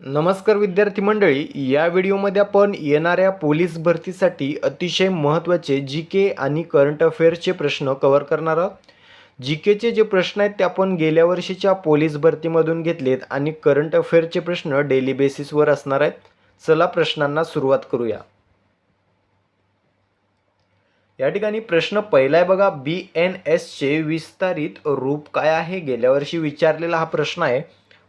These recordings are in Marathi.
नमस्कार विद्यार्थी मंडळी, या व्हिडिओमध्ये आपण येणाऱ्या पोलीस भरतीसाठी अतिशय महत्त्वाचे जी के आणि करंट अफेअर्सचे प्रश्न कव्हर करणार आहोत. जी केचे जे प्रश्न आहेत ते आपण गेल्या वर्षीच्या पोलीस भरतीमधून घेतलेत आणि करंट अफेअर्सचे प्रश्न डेली बेसिसवर असणार आहेत. चला प्रश्नांना सुरुवात करूया. या ठिकाणी प्रश्न पहिला आहे बघा, BNSचे विस्तारित रूप काय आहे? गेल्या वर्षी विचारलेला हा प्रश्न आहे.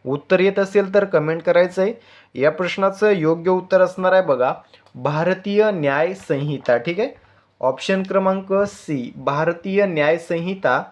उत्तर येत असेल तर कमेंट करायचं आहे. या प्रश्नाचं योग्य उत्तर असणार आहे बघा, भारतीय न्याय संहिता. ठीक आहे, ऑप्शन क्रमांक सी, भारतीय न्याय संहिता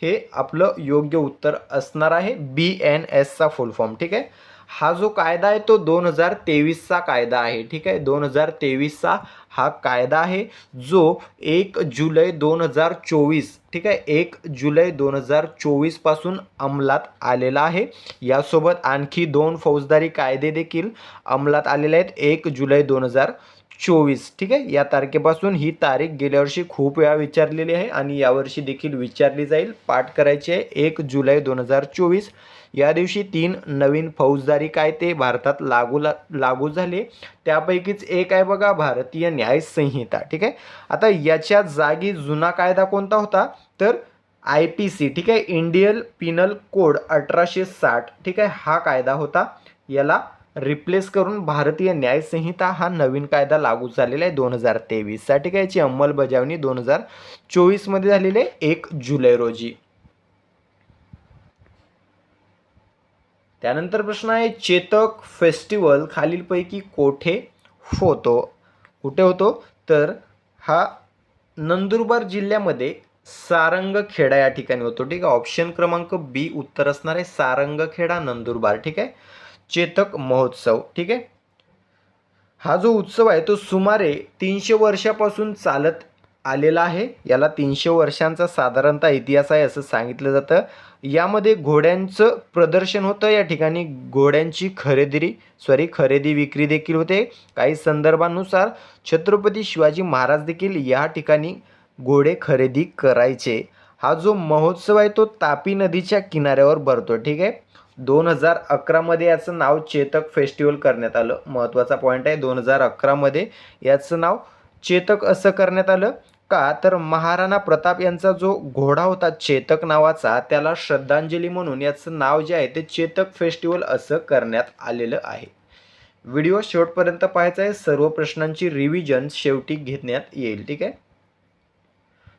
हे आपलं योग्य उत्तर असणार आहे. BNSचा फुल फॉर्म. ठीक आहे, हा जो कायदा आहे तो 2023चा कायदा आहे. ठीक आहे, 2023चा हा कायदा आहे जो 1 जुलै 2024, ठीक आहे, 1 जुलै 2024 पासून अंमलात आलेला आहे. यासोबत आणखी 2 फौजदारी कायदे देखील अंमलात आलेले आहेत 1 जुलै 2024. ठीक आहे, या तारखेपासून ही तारीख गेल्या वर्षी खूप वेळा विचारलेली आहे आणि यावर्षी देखील विचारली जाईल. पाठ करायची आहे 1 जुलै 2024. या दिवशी 3 नवीन फौजदारी कायदे भारतात लागू झाले. त्यापैकीच एक आहे बघा, भारतीय न्याय संहिता. ठीक आहे, आता याच्या जागी जुना कायदा कोणता होता? तर IPC. ठीक आहे, इंडियन पिनल कोड 1860. ठीक आहे, हा कायदा होता. याला रिप्लेस करून भारतीय न्याय संहिता हा नवीन कायदा लागू झालेला आहे 2023चा. ठीक आहे, याची अंमलबजावणी 2024 मध्ये झालेली आहे 1 जुलै रोजी. त्यानंतर प्रश्न आहे, चेतक फेस्टिवल खालीलपैकी कुठे होतो? तर हा नंदुरबार जिल्ह्यामध्ये सारंगखेडा या ठिकाणी होतो. ठीक आहे, ऑप्शन क्रमांक बी उत्तर असणार आहे, सारंगखेडा, नंदुरबार. ठीक आहे, चेतक महोत्सव. ठीक आहे, हा जो उत्सव आहे तो सुमारे 300 वर्षापासून चालत आलेला आहे. याला 300 वर्षांचा साधारणतः इतिहास आहे असं सांगितलं जातं. यामध्ये घोड्यांचं प्रदर्शन होतं. या ठिकाणी घोड्यांची खरेदी विक्री देखील होते. काही संदर्भानुसार छत्रपती शिवाजी महाराज देखील या ठिकाणी घोडे खरेदी करायचे. हा जो महोत्सव आहे तो तापी नदीच्या किनाऱ्यावर भरतो. ठीक आहे, 2011 मध्ये याचं नाव चेतक फेस्टिवल करण्यात आलं. महत्त्वाचा पॉईंट आहे, 2011 मध्ये याचं नाव चेतक असं करण्यात आलं का? तर महाराणा प्रताप यांचा जो घोडा होता चेतक नावाचा, त्याला श्रद्धांजली म्हणून याचं नाव जे आहे ते चेतक फेस्टिवल असं करण्यात आलेलं आहे. व्हिडिओ शेवटपर्यंत पाहायचा आहे, सर्व प्रश्नांची रिव्हिजन शेवटी घेण्यात येईल. ठीक आहे,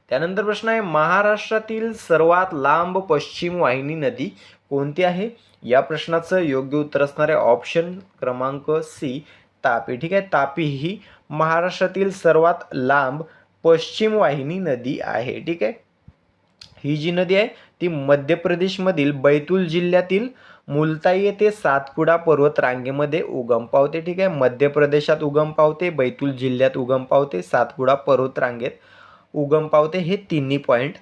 त्यानंतर प्रश्न आहे, महाराष्ट्रातील सर्वात लांब पश्चिम वाहिनी नदी कोणती आहे? या प्रश्नाचं योग्य उत्तर असणार आहे ऑप्शन क्रमांक सी, तापी. ठीक आहे, तापी ही महाराष्ट्रातील सर्वात लांब पश्चिम वाहिनी नदी आहे. ठीक आहे, ही जी नदी आहे ती मध्य प्रदेशमधील बैतूल जिल्ह्यातील मुलताई येथे सातपुडा पर्वत रांगेमध्ये उगम पावते. ठीक आहे, मध्य प्रदेशात उगम पावते, बैतूल जिल्ह्यात उगम पावते, सातपुडा पर्वत रांगेत उगम पावते. हे तिन्ही पॉईंट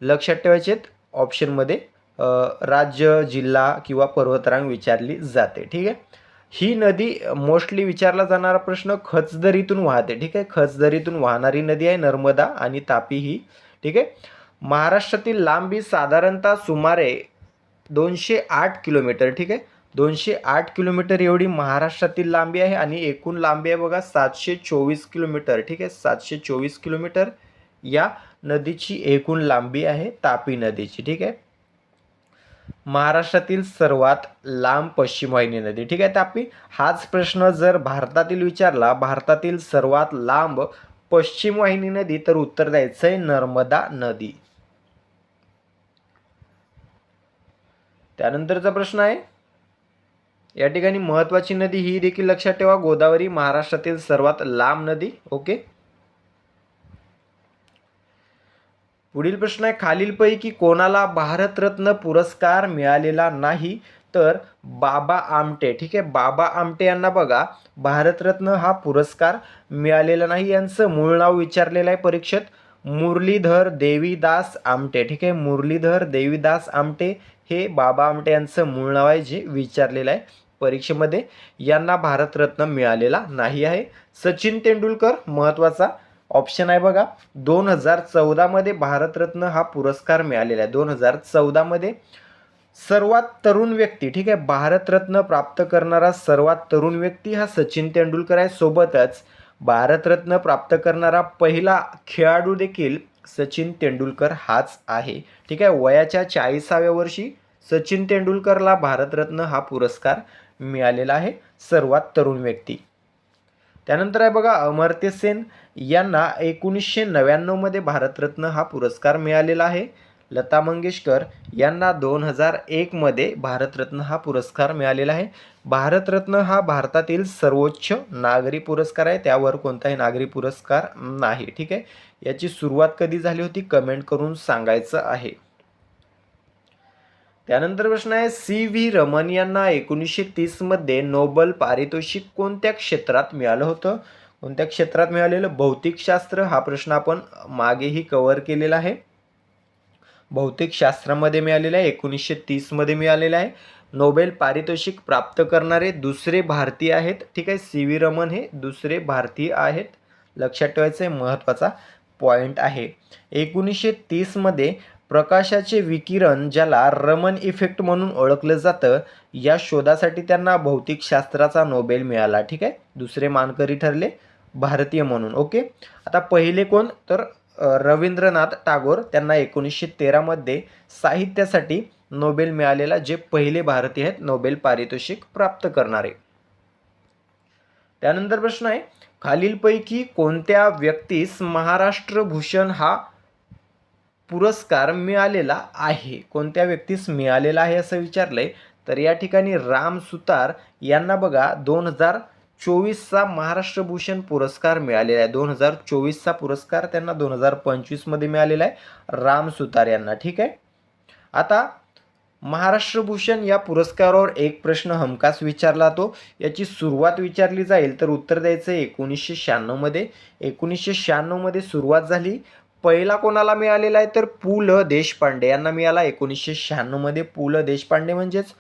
लक्षात ठेवायचे आहेत. ऑप्शनमध्ये राज्य, जिल्हा किंवा पर्वतरांग विचारली जाते. ठीक आहे, ही नदी मोस्टली विचारला जाणारा प्रश्न खचदरीतून वाहते. ठीक आहे, खचदरीतून वाहणारी नदी आहे नर्मदा आणि तापी ही. ठीक आहे, महाराष्ट्रातील लांबी साधारणतः सुमारे 208 किलोमीटर. ठीक आहे, 208 किलोमीटर एवढी महाराष्ट्रातील लांबी आहे आणि एकूण लांबी आहे बघा 724 किलोमीटर. ठीक आहे, 724 किलोमीटर या नदीची एकूण लांबी आहे तापी नदीची. ठीक आहे, महाराष्ट्रातील सर्वात लांब पश्चिम वाहिनी नदी. ठीक आहे, तापी. हाच प्रश्न जर भारतातील विचारला, भारतातील सर्वात लांब पश्चिम वाहिनी नदी, तर उत्तर द्यायचं आहे नर्मदा नदी. त्यानंतरचा प्रश्न आहे, या ठिकाणी महत्त्वाची नदी ही देखील लक्षात ठेवा, गोदावरी, महाराष्ट्रातील सर्वात लांब नदी. ओके, पुढील प्रश्न आहे, खालीलपैकी कोणाला भारतरत्न पुरस्कार मिळालेला नाही? तर बाबा आमटे. ठीक आहे, बाबा आमटे यांना बघा भारतरत्न हा पुरस्कार मिळालेला नाही. यांचं मूळ नाव विचारलेलं आहे परीक्षेत, मुरलीधर देवीदास आमटे. ठीक आहे, मुरलीधर देवीदास आमटे हे बाबा आमटे यांचं मूळ नाव आहे जे विचारलेलं आहे परीक्षेमध्ये. यांना भारतरत्न मिळालेला नाही आहे. सचिन तेंडुलकर महत्त्वाचा ऑप्शन आहे बघा, 2014 मध्ये भारतरत्न हा पुरस्कार मिळालेला आहे. 2014 मध्ये सर्वात तरुण व्यक्ती, ठीक आहे, भारतरत्न प्राप्त करणारा सर्वात तरुण व्यक्ती हा सचिन तेंडुलकर आहे. सोबतच भारतरत्न प्राप्त करणारा पहिला खेळाडू देखील सचिन तेंडुलकर हाच आहे. ठीक आहे, वयाच्या 40व्या वर्षी सचिन तेंडुलकरला भारतरत्न हा पुरस्कार मिळालेला आहे, सर्वात तरुण व्यक्ती. त्यानंतर आहे बघा, अमर्त्य सेन यांना 1999 मध्ये भारतरत्न हा पुरस्कार मिळालेला आहे. लता मंगेशकर यांना 2001 मध्ये भारतरत्न हा पुरस्कार मिळालेला आहे. भारतरत्न हा भारतातील सर्वोच्च नागरी पुरस्कार आहे, त्यावर कोणताही नागरी पुरस्कार नाही. ठीक आहे, याची सुरुवात कधी झाली होती कमेंट करून सांगायचं आहे. त्यानंतर प्रश्न आहे, सी व्ही रमन यांना 1930 मध्ये नोबेल पारितोषिक कोणत्या क्षेत्रात मिळालं होतं? कोणत्या क्षेत्रात मिळालेलं? भौतिकशास्त्र. हा प्रश्न आपण मागेही कव्हर केलेला आहे. भौतिकशास्त्रामध्ये मिळालेला आहे, 1930 मध्ये मिळालेला आहे. नोबेल पारितोषिक प्राप्त करणारे दुसरे भारतीय आहेत. ठीक आहे, सी व्ही रमन हे दुसरे भारतीय आहेत, लक्षात ठेवायचे, महत्त्वाचा पॉईंट आहे. 1930 मध्ये प्रकाशाचे विकिरण, ज्याला रमन इफेक्ट म्हणून ओळखलं जातं, या शोधासाठी त्यांना भौतिकशास्त्राचा नोबेल मिळाला. ठीक आहे, दुसरे मानकरी ठरले भारतीय म्हणून. ओके, आता पहिले कोण, तर रवींद्रनाथ टागोर, त्यांना 1913 मध्ये साहित्यासाठी नोबेल मिळालेला, जे पहिले भारतीय आहेत नोबेल पारितोषिक प्राप्त करणारे. त्यानंतर प्रश्न आहे, खालीलपैकी कोणत्या व्यक्तीस महाराष्ट्र भूषण हा पुरस्कार मिळालेला आहे? कोणत्या व्यक्तीस मिळालेला आहे असं विचारलंय, तर या ठिकाणी राम सुतार यांना बघा 2024चा महाराष्ट्र भूषण पुरस्कार मिळालेला आहे. 2024चा पुरस्कार त्यांना 2025 मध्ये मिळालेला आहे, राम सुतार यांना. ठीक आहे, आता महाराष्ट्र भूषण या पुरस्कारावर एक प्रश्न हमखास विचारला तो, याची सुरुवात विचारली जाईल तर उत्तर द्यायचं 1996 मध्ये. 1996 मध्ये सुरुवात झाली. पहिला कोणाला मिळालेला आहे, तर पु ल देशपांडे यांना मिळाला 1996 मध्ये. पु ल देशपांडे म्हणजेच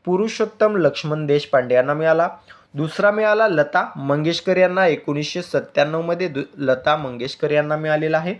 पुरुषोत्तम लक्ष्मण देशपांडे यांना मिळाला. दुसरा मिळाला लता मंगेशकर यांना 1997 मध्ये, लता मंगेशकर यांना मिळालेला आहे.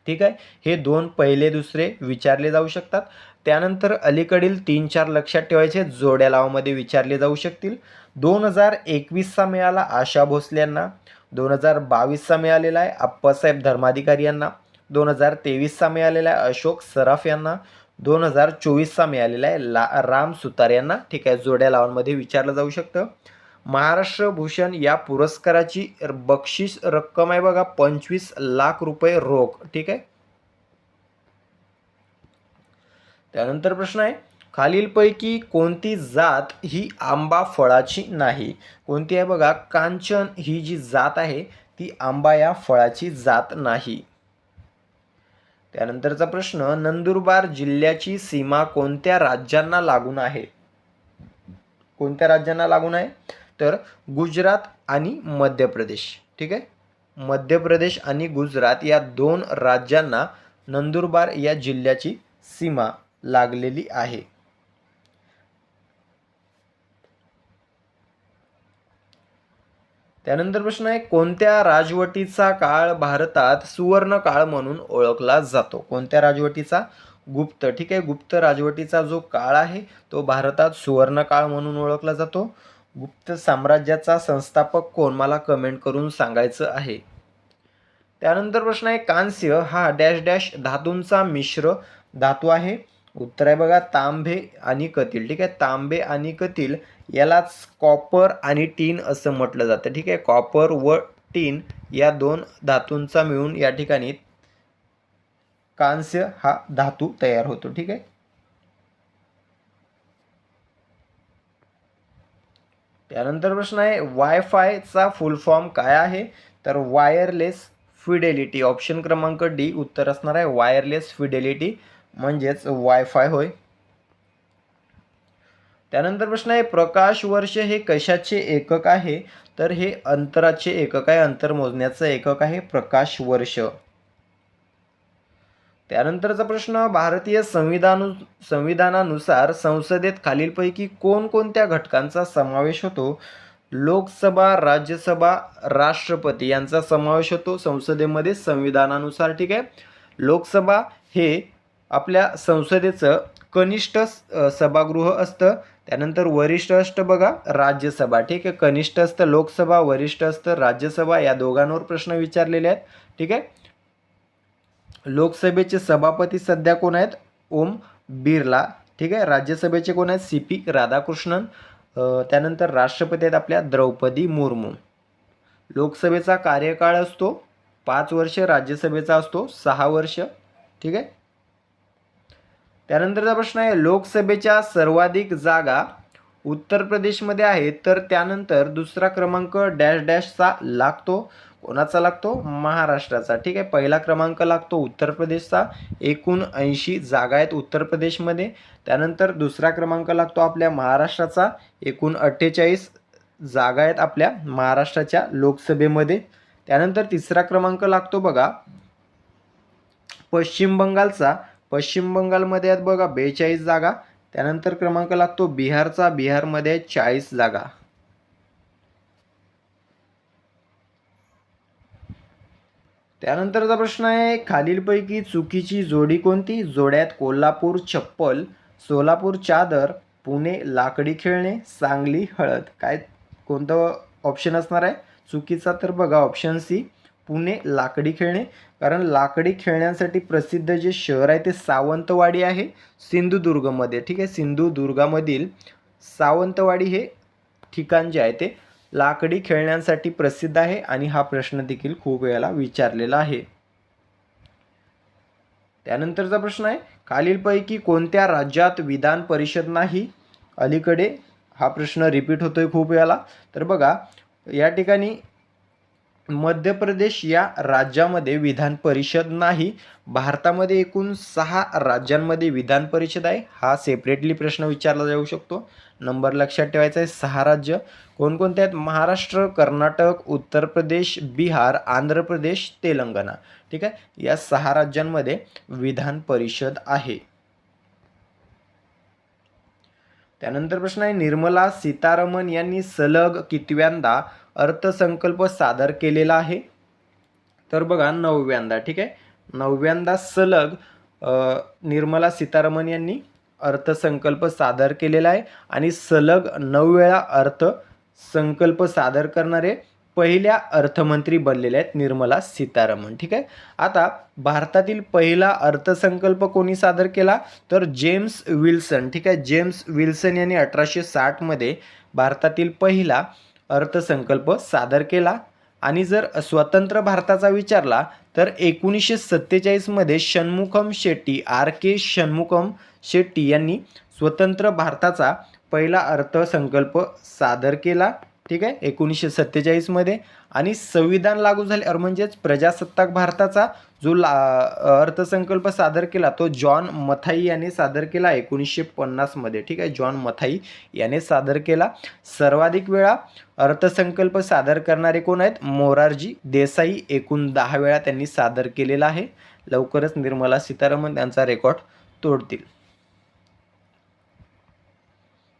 ठीक आहे, हे दोन पहिले दुसरे विचारले जाऊ शकतात. त्यानंतर अलीकडील 3-4 लक्षात ठेवायचे, जोड्या लावामध्ये विचारले जाऊ शकतील. 2021चा मिळाला आशा भोसले यांना. 2022चा मिळालेला आहे अप्पासाहेब धर्माधिकारी यांना. 2023चा मिळालेला आहे अशोक सराफ यांना. 2024चा मिळालेला आहे राम सुतार यांना. ठीक आहे, जोड्या लावांमध्ये विचारलं जाऊ शकतं. महाराष्ट्र भूषण या पुरस्काराची बक्षीस रक्कम आहे बघा 25 लाख रुपये रोख. ठीक आहे, त्यानंतर प्रश्न आहे, खालीलपैकी कोणती जात ही आंबा फळाची नाही? कोणती आहे बघा, कांचन ही जी जात आहे ती आंबा या फळाची जात नाही. त्यानंतरचा प्रश्न, नंदुरबार जिल्ह्याची सीमा कोणत्या राज्यांना लागून आहे? कोणत्या राज्यांना लागून आहे, तर गुजरात आणि मध्य प्रदेश. ठीक आहे, मध्य प्रदेश आणि गुजरात या दोन राज्यांना नंदुरबार या जिल्ह्याची सीमा लागलेली आहे. त्यानंतर प्रश्न आहे, कोणत्या राजवटीचा काळ भारतात सुवर्ण काळ म्हणून ओळखला जातो? कोणत्या राजवटीचा? गुप्त. ठीक आहे, गुप्त राजवटीचा जो काळ आहे तो भारतात सुवर्ण काळ म्हणून ओळखला जातो. गुप्त साम्राज्याचा संस्थापक कोण, मला कमेंट करून सांगायचं आहे. त्यानंतर प्रश्न आहे, कांस्य हा डॅश डॅश धातूंचा मिश्र धातू आहे. उत्तर आहे बघा तांबे आणि कतील. ठीक आहे, तांबे आणि कतील यालाच कॉपर आणि टीन असं म्हटलं जातं. ठीक आहे, कॉपर व टीन या दोन धातूंचा मिळून या ठिकाणी कांस्य हा धातू तयार होतो. ठीक आहे, त्यानंतर प्रश्न आहे, वायफायचा फुल फॉर्म काय आहे? तर वायरलेस फिडेलिटी. ऑप्शन क्रमांक डी उत्तर असणार आहे, वायरलेस फिडेलिटी म्हणजेच वायफाय होय. त्यानंतर प्रश्न आहे, प्रकाश वर्ष हे कशाचे एकक आहे? तर हे अंतराचे एकक आहे, अंतर मोजण्याचं एकक आहे प्रकाश वर्ष. त्यानंतरचा प्रश्न, भारतीय संविधानानुसार संसदेत खालीलपैकी कोणकोणत्या घटकांचा समावेश होतो? लोकसभा, राज्यसभा, राष्ट्रपती यांचा समावेश होतो संसदेमध्ये संविधानानुसार. ठीक आहे, लोकसभा हे आपल्या संसदेचं कनिष्ठ सभागृह असतं. त्यानंतर वरिष्ठ असतं बघा राज्यसभा. ठीक आहे, कनिष्ठ असतं लोकसभा, वरिष्ठ असतं राज्यसभा. या दोघांवर प्रश्न विचारलेले आहेत. ठीक आहे, लोकसभेचे सभापती सध्या कोण आहेत? ओम बिर्ला. ठीक आहे, राज्यसभेचे कोण आहेत? CP राधाकृष्णन. त्यानंतर राष्ट्रपती आहेत आपल्या द्रौपदी मुर्मू. लोकसभेचा कार्यकाळ असतो 5 वर्ष, राज्यसभेचा असतो 6 वर्ष. ठीक आहे, त्यानंतरचा प्रश्न आहे लोकसभेच्या सर्वाधिक जागा उत्तर प्रदेशमध्ये आहेत, तर त्यानंतर दुसरा क्रमांक डॅश डॅशचा लागतो. कोणाचा लागतो? महाराष्ट्राचा. ठीक आहे, पहिला क्रमांक लागतो उत्तर प्रदेशचा, एकूण 80 जागा आहेत उत्तर प्रदेशमध्ये. त्यानंतर दुसरा क्रमांक लागतो आपल्या महाराष्ट्राचा, एकूण 48 जागा आहेत आपल्या महाराष्ट्राच्या लोकसभेमध्ये. त्यानंतर तिसरा क्रमांक लागतो बघा पश्चिम बंगालचा. पश्चिम बंगालमध्ये आहेत बघा 42 जागा. त्यानंतर क्रमांक लागतो बिहारचा, बिहारमध्ये 40 जागा. त्यानंतरचा प्रश्न आहे खालीलपैकी चुकीची जोडी कोणती? जोड्यात कोल्हापूर चप्पल, सोलापूर चादर, पुणे लाकडी खेळणे, सांगली हळद. काय कोणतं ऑप्शन असणार आहे चुकीचा? तर बघा ऑप्शन सी पुणे लाकडी खेळणे. कारण लाकडी खेळण्यांसाठी प्रसिद्ध जे शहर आहे ते सावंतवाडी आहे सिंधुदुर्गमध्ये. ठीक आहे, सिंधुदुर्गामधील सावंतवाडी हे ठिकाण जे आहे ते लाकडी खेळण्यांसाठी प्रसिद्ध आहे आणि हा प्रश्न देखील खूप वेळेला विचारलेला आहे. त्यानंतरचा प्रश्न आहे खालीलपैकी कोणत्या राज्यात विधान परिषद नाही? अलीकडे हा प्रश्न रिपीट होतोय खूप वेळेला. तर बघा या ठिकाणी मध्य प्रदेश या राज्यामध्ये विधान परिषद नाही. भारतामध्ये एकूण 6 राज्यांमध्ये विधान परिषद आहे. हा सेपरेटली प्रश्न विचारला जाऊ शकतो. नंबर लक्षात ठेवायचा आहे. 6 राज्य कोणकोणते आहेत? महाराष्ट्र, कर्नाटक, उत्तर प्रदेश, बिहार, आंध्र प्रदेश, तेलंगणा. ठीक आहे, या 6 राज्यांमध्ये विधान परिषद आहे. त्यानंतर प्रश्न आहे निर्मला सीतारामन यांनी सलग कितव्यांदा अर्थसंकल्प सादर केलेला आहे? तर बघा 9व्यांदा. ठीक आहे, 9व्यांदा सलग निर्मला सीतारामन यांनी अर्थसंकल्प सादर केलेला आहे आणि सलग 9 वेळा अर्थसंकल्प सादर करणारे पहिल्या अर्थमंत्री बनलेले आहेत निर्मला सीतारामन. ठीक आहे, आता भारतातील पहिला अर्थसंकल्प कोणी सादर केला? तर जेम्स विल्सन. ठीक आहे, जेम्स विल्सन यांनी 1860 भारतातील पहिला अर्थसंकल्प सादर केला. आणि जर स्वतंत्र भारताचा विचारला तर 1947 षण्मुखम शेट्टी, RK षण्मुखम शेट्टी यांनी स्वतंत्र भारताचा पहिला अर्थसंकल्प सादर केला. ठीक आहे, 1947 आणि संविधान लागू झाले म्हणजेच प्रजासत्ताक भारताचा जो अर्थसंकल्प सादर केला तो जॉन मथाई याने सादर केला 1950 ठीक आहे, जॉन मथाई याने सादर केला. सर्वाधिक वेळा अर्थसंकल्प सादर करणारे कोण आहेत? मोरारजी देसाई, एकूण 10 वेळा त्यांनी सादर केलेला आहे. लवकरच निर्मला सीतारामन त्यांचा रेकॉर्ड तोडतील.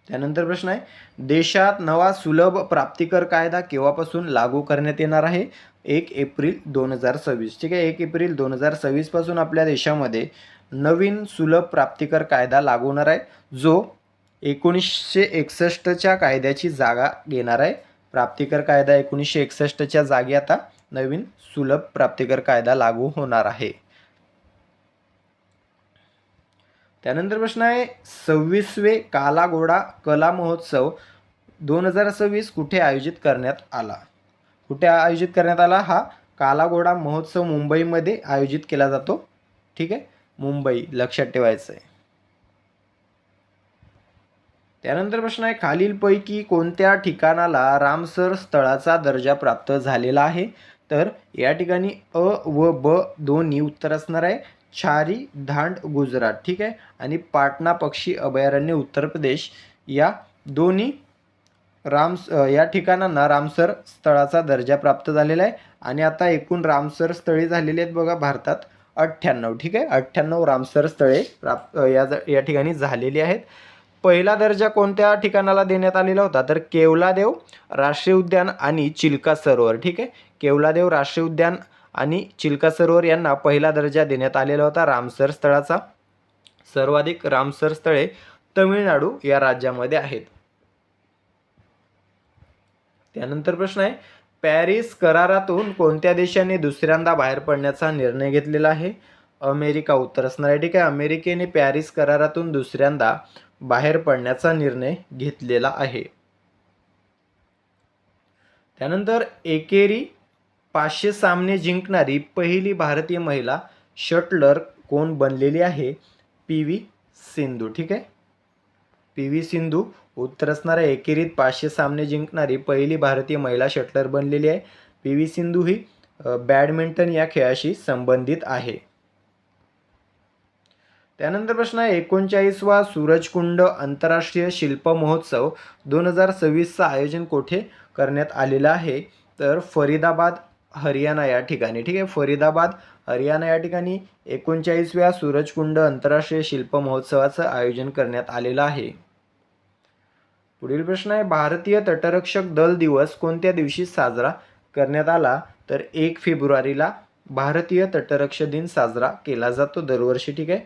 त्यानंतर प्रश्न आहे देशात नवा सुलभ प्राप्तिकर कायदा केव्हापासून लागू करण्यात येणार आहे? 1 एप्रिल 2026. ठीक आहे, 1 एप्रिल 2026 पासून आपल्या देशामध्ये नवीन सुलभ प्राप्तिकर कायदा लागू होणार आहे, जो 1961च्या कायद्याची जागा घेणार आहे. प्राप्तिकर कायदा 1961च्या जागी आता नवीन सुलभ प्राप्तिकर कायदा लागू होणार आहे. त्यानंतर प्रश्न आहे 26वे काला घोडा कला महोत्सव 2026 कुठे आयोजित करण्यात आला? कुठे आयोजित करण्यात आला? हा काला घोडा महोत्सव मुंबईमध्ये आयोजित केला जातो. ठीक आहे, मुंबई लक्षात ठेवायचं आहे. त्यानंतर प्रश्न आहे खालीलपैकी कोणत्या ठिकाणाला रामसर स्थळाचा दर्जा प्राप्त झालेला आहे? तर या ठिकाणी अ व ब दोन्ही उत्तर असणार आहे. छारी धांड गुजरात. ठीक आहे, आणि पाटणा पक्षी अभयारण्य उत्तर प्रदेश या दोन्ही या ठिकाणांना रामसर स्थळाचा दर्जा प्राप्त झालेला आहे. आणि आता एकूण रामसर स्थळे झालेली आहेत बघा भारतात 98. ठीक आहे, 98 रामसर स्थळे या ठिकाणी झालेली आहेत. पहिला दर्जा कोणत्या ठिकाणाला देण्यात आलेला होता? तर केवलादेव राष्ट्रीय उद्यान आणि चिल्का सरोवर. ठीक आहे, केवलादेव राष्ट्रीय उद्यान आणि चिल्का सरोवर यांना पहिला दर्जा देण्यात आलेला होता रामसर स्थळाचा. सर्वाधिक रामसर स्थळे तमिळनाडू या राज्यामध्ये आहेत. त्यानंतर प्रश्न आहे, पॅरिस करारातून कोणत्या देशाने दुसऱ्यांदा बाहेर पडण्याचा निर्णय घेतलेला आहे? अमेरिका उत्तर असणार आहे. ठीक आहे, अमेरिकेने पॅरिस करारातून दुसऱ्यांदा बाहेर पडण्याचा निर्णय घेतलेला आहे. त्यानंतर एकेरी 500 सामने जिंकणारी पहिली भारतीय महिला शटलर कोण बनलेली आहे? पी.व्ही. सिंधू. ठीक आहे, पी.व्ही. सिंधू उत्तर असणार आहे. एकेरीत 500 सामने जिंकणारी पहिली भारतीय महिला शटलर बनलेली आहे. पी.व्ही. सिंधू ही बॅडमिंटन या खेळाशी संबंधित आहे. त्यानंतर प्रश्न आहे, 39वा सूरजकुंड आंतरराष्ट्रीय शिल्प महोत्सव 2026चं आयोजन कोठे करण्यात आलेलं आहे? तर फरीदाबाद हरियाणा या ठिकाणी. ठीक आहे, फरीदाबाद हरियाणा या ठिकाणी 39व्या सूरजकुंड आंतरराष्ट्रीय शिल्प महोत्सवाचं आयोजन करण्यात आलेलं आहे. पुढील प्रश्न आहे, भारतीय तटरक्षक दल दिवस कोणत्या दिवशी साजरा करण्यात आला? तर 1 फेब्रुवारीला भारतीय तटरक्षक दिन साजरा केला जातो दरवर्षी. ठीक आहे,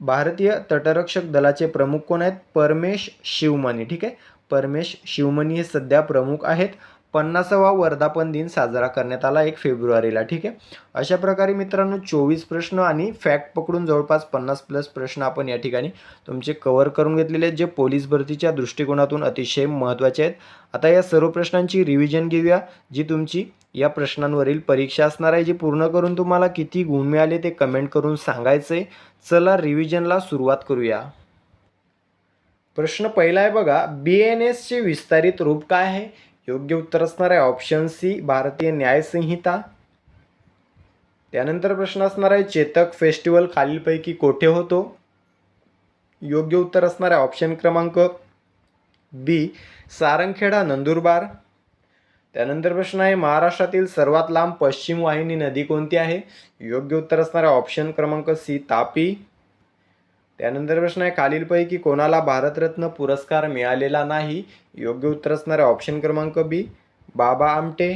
भारतीय तटरक्षक दलाचे प्रमुख कोण आहेत? परमेश शिवमणी. ठीक आहे, परमेश शिवमणी हे सध्या प्रमुख आहेत. 50वा वर्धापन दिन साजरा करण्यात आला 1 फेब्रुवारीला. ठीक आहे, अशा प्रकारे मित्रांनो 24 प्रश्न आणि फॅक्ट पकडून जवळपास 50+ प्रश्न आपण या ठिकाणी तुमचे कव्हर करून घेतलेले आहेत, जे पोलीस भरतीच्या दृष्टिकोनातून अतिशय महत्त्वाचे आहेत. आता या सर्व प्रश्नांची रिव्हिजन घेऊया, जी तुमची या प्रश्नांवरील परीक्षा असणार आहे, जी पूर्ण करून तुम्हाला किती गुण मिळाले ते कमेंट करून सांगायचे. चला रिव्हिजनला सुरुवात करूया. प्रश्न पहिला आहे बघा, BNS चे विस्तारित रूप काय आहे? योग्य उत्तर असणार आहे ऑप्शन सी, भारतीय न्याय संहिता. त्यानंतर प्रश्न असणार आहे, चेतक फेस्टिवल खालीलपैकी कोठे होतो? योग्य उत्तर असणार आहे ऑप्शन क्रमांक बी, सारंगखेडा नंदुरबार. त्यानंतर प्रश्न आहे, महाराष्ट्रातील सर्वात लांब पश्चिम वाहिनी नदी कोणती आहे? योग्य उत्तर असणार आहे ऑप्शन क्रमांक सी, तापी. त्यानंतर प्रश्न आहे, खालीलपैकी कोणाला भारतरत्न पुरस्कार मिळालेला नाही? योग्य उत्तर असणार आहे ऑप्शन क्रमांक बी, बाबा आमटे.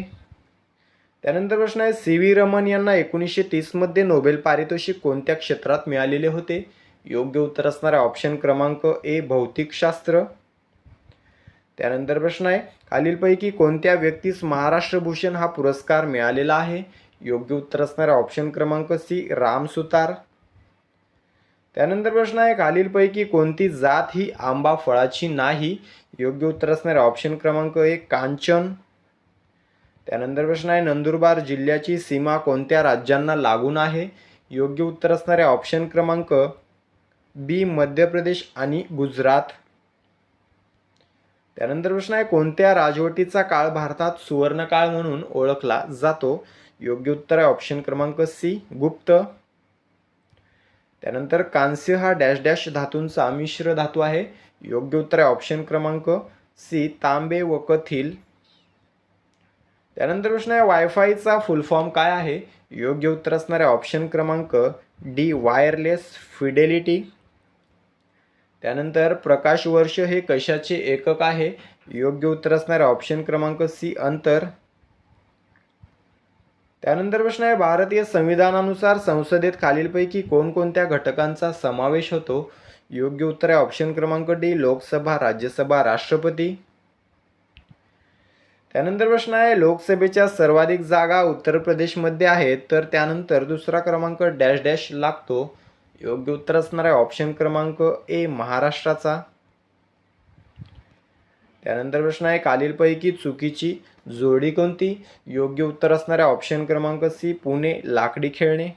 त्यानंतर प्रश्न आहे, CV रमन यांना 1930 मध्ये नोबेल पारितोषिक कोणत्या क्षेत्रात मिळालेले होते? योग्य उत्तर असणार आहे ऑप्शन क्रमांक ए, भौतिकशास्त्र. त्यानंतर प्रश्न आहे, खालीलपैकी कोणत्या व्यक्तीस महाराष्ट्र भूषण हा पुरस्कार मिळालेला आहे? योग्य उत्तर असणार आहे ऑप्शन क्रमांक सी, राम सुतार. त्यानंतर प्रश्न आहे, खालीलपैकी कोणती जात ही आंबा फळाची नाही? योग्य उत्तर असणार आहे ऑप्शन क्रमांक ए, कांचन. त्यानंतर प्रश्न आहे, नंदुरबार जिल्ह्याची सीमा कोणत्या राज्यांना लागून आहे? योग्य उत्तर असणार आहे ऑप्शन क्रमांक बी, मध्य प्रदेश आणि गुजरात. त्यानंतर प्रश्न आहे, कोणत्या राजवटीचा काळ भारतात सुवर्णकाळ म्हणून ओळखला जातो? योग्य उत्तर आहे ऑप्शन क्रमांक सी, गुप्त. त्यानंतर कांस्य हा डॅश डॅश धातूंचा मिश्र धातू आहे. योग्य उत्तर आहे ऑप्शन क्रमांक सी, तांबे व कथील. त्यानंतर प्रश्न आहे, वायफायचा फुल फॉर्म काय आहे? योग्य उत्तर असणार आहे ऑप्शन क्रमांक डी, वायरलेस फिडेलिटी. त्यानंतर प्रकाश वर्ष हे कशाचे एकक आहे? योग्य उत्तर असणार आहे ऑप्शन क्रमांक सी, अंतर. त्यानंतर प्रश्न आहे, भारतीय संविधानानुसार संसदेत खालीलपैकी कोणकोणत्या घटकांचा समावेश होतो? योग्य उत्तर आहे ऑप्शन क्रमांक डी, लोकसभा, राज्यसभा, राष्ट्रपती. त्यानंतर प्रश्न आहे, लोकसभेच्या सर्वाधिक जागा उत्तर प्रदेशमध्ये आहेत, तर त्यानंतर दुसरा क्रमांक डॅश डॅश लागतो. योग्य उत्तर असणार आहे ऑप्शन क्रमांक ए, महाराष्ट्राचा. त्यानंतर प्रश्न आहे, खालीलपैकी चुकीची जोडी कोणती? योग्य उत्तर असणार आहे ऑप्शन क्रमांक सी, पुणे लाकडी खेळणे.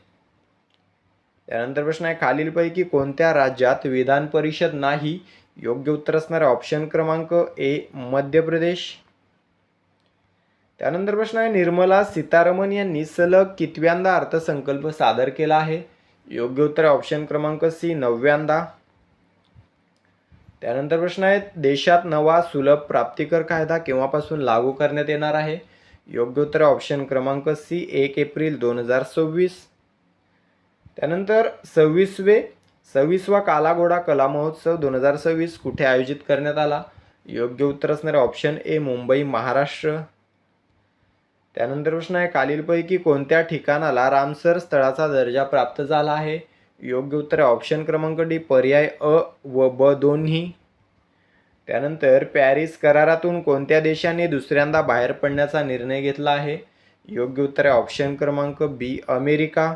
त्यानंतर प्रश्न आहे, खालीलपैकी कोणत्या राज्यात विधान परिषद नाही? योग्य उत्तर असणार आहे ऑप्शन क्रमांक ए, मध्य प्रदेश. त्यानंतर प्रश्न आहे, निर्मला सीतारामन यांनी सलग कितव्यांदा अर्थसंकल्प सादर केला आहे? योग्य उत्तर आहे ऑप्शन क्रमांक सी, 9व्यांदा. त्यानंतर प्रश्न आहे, देशात नवा सुलभ प्राप्तिकर कायदा केव्हापासून लागू करण्यात येणार आहे? योग्य उत्तर आहे ऑप्शन क्रमांक सी, 1 एप्रिल 2026. त्यानंतर 26वा कालाघोडा कला महोत्सव 2026 कुठे आयोजित करण्यात आला? योग्य उत्तर असणार आहे ऑप्शन ए, मुंबई, महाराष्ट्र. त्यानंतर प्रश्न आहे, खालीलपैकी कोणत्या ठिकाणाला रामसर स्थळाचा दर्जा प्राप्त झाला आहे? योग्य उत्तर आहे ऑप्शन क्रमांक डी पर्याय अ व ब दोन्ही. त्यानंतर पॅरिस करारातून कोणत्या देशाने दुसऱ्यांदा बाहेर पडण्याचा निर्णय घेतला आहे? योग्य उत्तर आहे ऑप्शन क्रमांक बी अमेरिका.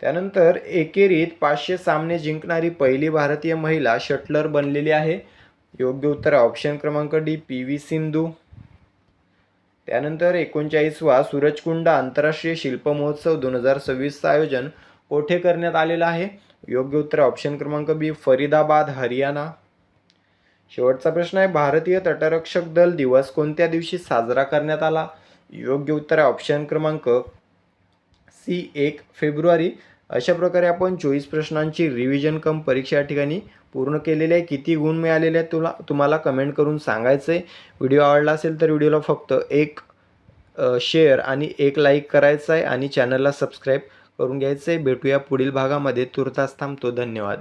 त्यानंतर एकेरीत 500 सामने जिंकणारी पहिली भारतीय महिला शटलर बनलेली आहे. योग्य उत्तर आहे ऑप्शन क्रमांक डी पी.व्ही. सिंधू. त्यानंतर 39वा सूरजकुंड आंतरराष्ट्रीय शिल्प महोत्सव 2026चं आयोजन कोठे करण्यात आलेलं आहे? योग्य उत्तर ऑप्शन क्रमांक बी फरीदाबाद हरियाणा. शेवटचा प्रश्न आहे भारतीय तटरक्षक दल दिवस कोणत्या दिवशी साजरा करण्यात आला? योग्य उत्तर आहे ऑप्शन क्रमांक सी 1 फेब्रुवारी. अशा प्रकारे आपण 24 प्रश्नांची रिव्हिजन कम परीक्षा या ठिकाणी पूर्ण केलेली आहे. किती गुण मिळालेले आहेत तुम्हाला कमेंट करून सांगायचं आहे. व्हिडिओ आवडला असेल तर व्हिडिओला फक्त एक शेअर आणि एक लाईक करायचं आहे आणि चॅनलला सबस्क्राईब करून घ्यायचं आहे. भेटूया पुढील भागामध्ये. तुर्तास थांबतो. धन्यवाद.